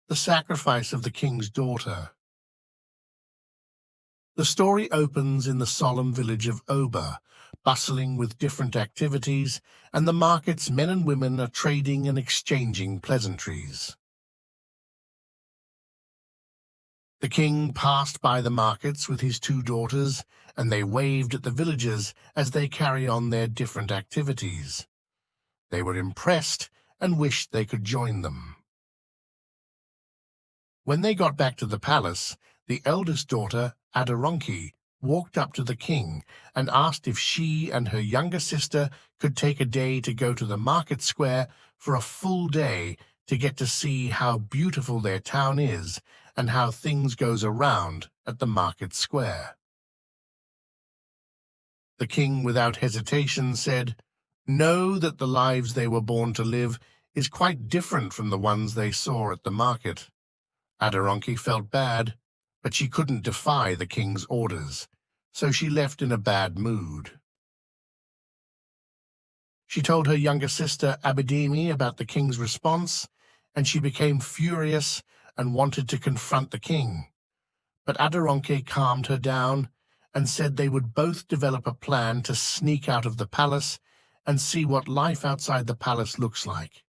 The sacrifice of the king's daughter. The story opens in the solemn village of Oba, bustling with different activities, and the market's men and women are trading and exchanging pleasantries. The king passed by the markets with his two daughters, and they waved at the villagers as they carry on their different activities. They were impressed and wished they could join them. When they got back to the palace, the eldest daughter, Adoronki, walked up to the king and asked if she and her younger sister could take a day to go to the market square for a full day to get to see how beautiful their town is and how things goes around at the market square. The king, without hesitation, said, "Know that the lives they were born to live is quite different from the ones they saw at the market." Adoronki felt bad, but she couldn't defy the king's orders, so she left in a bad mood. She told her younger sister Abidemi about the king's response, and she became furious and wanted to confront the king. But Adoronki calmed her down and said they would both develop a plan to sneak out of the palace and see what life outside the palace looks like.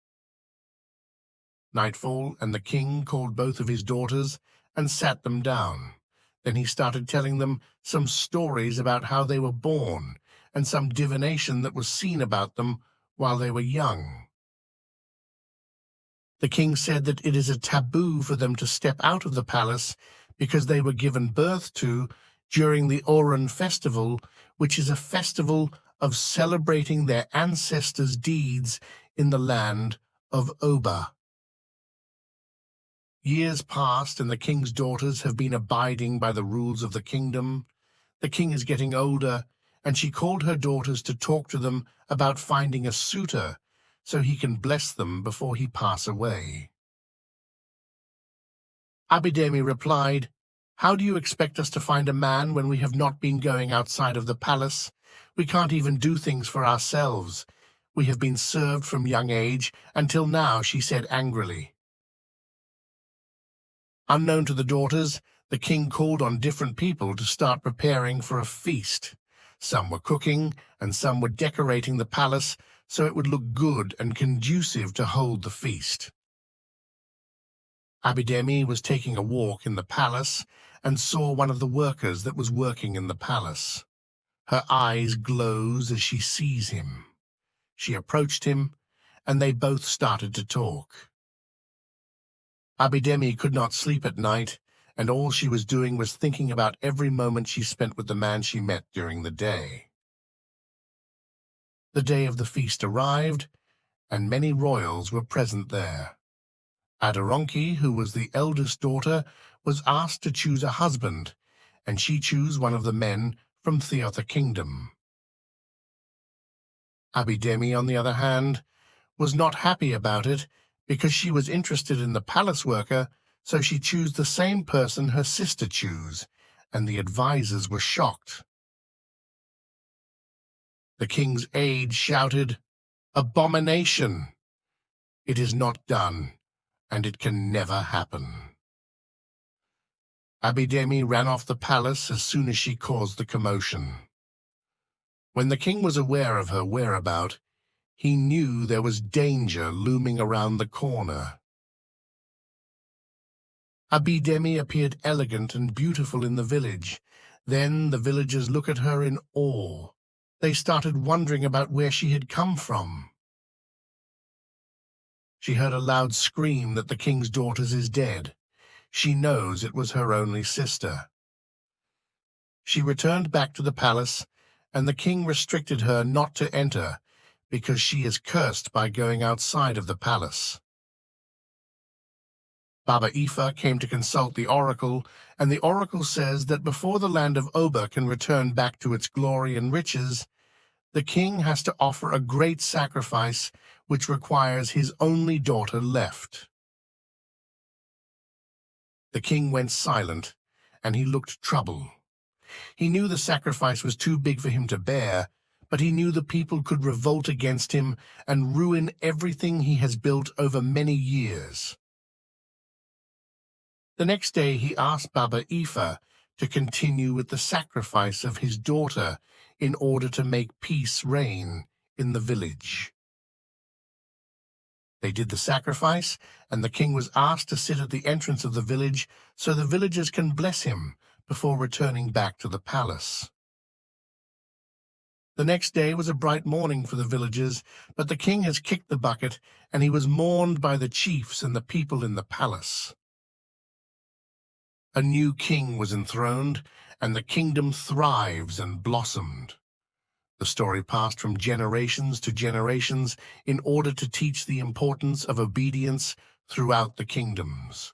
Nightfall, and the king called both of his daughters and sat them down. Then he started telling them some stories about how they were born and some divination that was seen about them while they were young. The king said that it is a taboo for them to step out of the palace because they were given birth to during the Oran festival, which is a festival of celebrating their ancestors' deeds in the land of Oba. Years passed, and the king's daughters have been abiding by the rules of the kingdom. The king is getting older, and she called her daughters to talk to them about finding a suitor so he can bless them before he pass away. Abidemi replied, "How do you expect us to find a man when we have not been going outside of the palace? We can't even do things for ourselves. We have been served from young age until now," she said angrily. Unknown to the daughters, the king called on different people to start preparing for a feast. Some were cooking, and some were decorating the palace so it would look good and conducive to hold the feast. Abidemi was taking a walk in the palace and saw one of the workers that was working in the palace. Her eyes glows as she sees him. She approached him, and they both started to talk. Abidemi could not sleep at night, and all she was doing was thinking about every moment she spent with the man she met during the day. The day of the feast arrived, and many royals were present there. Adoronki, who was the eldest daughter, was asked to choose a husband, and she chose one of the men from Theotha Kingdom. Abidemi, on the other hand, was not happy about it because she was interested in the palace worker, so she chose the same person her sister chose, and the advisors were shocked. The king's aide shouted, "Abomination! It is not done, and it can never happen." Abidemi ran off the palace as soon as she caused the commotion. When the king was aware of her whereabout, he knew there was danger looming around the corner. Abidemi appeared elegant and beautiful in the village. Then the villagers looked at her in awe. They started wondering about where she had come from. She heard a loud scream that the king's daughter is dead. She knows it was her only sister. She returned back to the palace, and the king restricted her not to enter because she is cursed by going outside of the palace. Baba Ifa came to consult the oracle, and the oracle says that before the land of Oba can return back to its glory and riches, the king has to offer a great sacrifice which requires his only daughter left. The king went silent, and he looked troubled. He knew the sacrifice was too big for him to bear, but he knew the people could revolt against him and ruin everything he has built over many years. The next day he asked Baba Ifa to continue with the sacrifice of his daughter in order to make peace reign in the village. They did the sacrifice, and the king was asked to sit at the entrance of the village so the villagers can bless him before returning back to the palace. The next day was a bright morning for the villagers, but the king has kicked the bucket, and he was mourned by the chiefs and the people in the palace. A new king was enthroned, and the kingdom thrives and blossomed. The story passed from generations to generations in order to teach the importance of obedience throughout the kingdoms.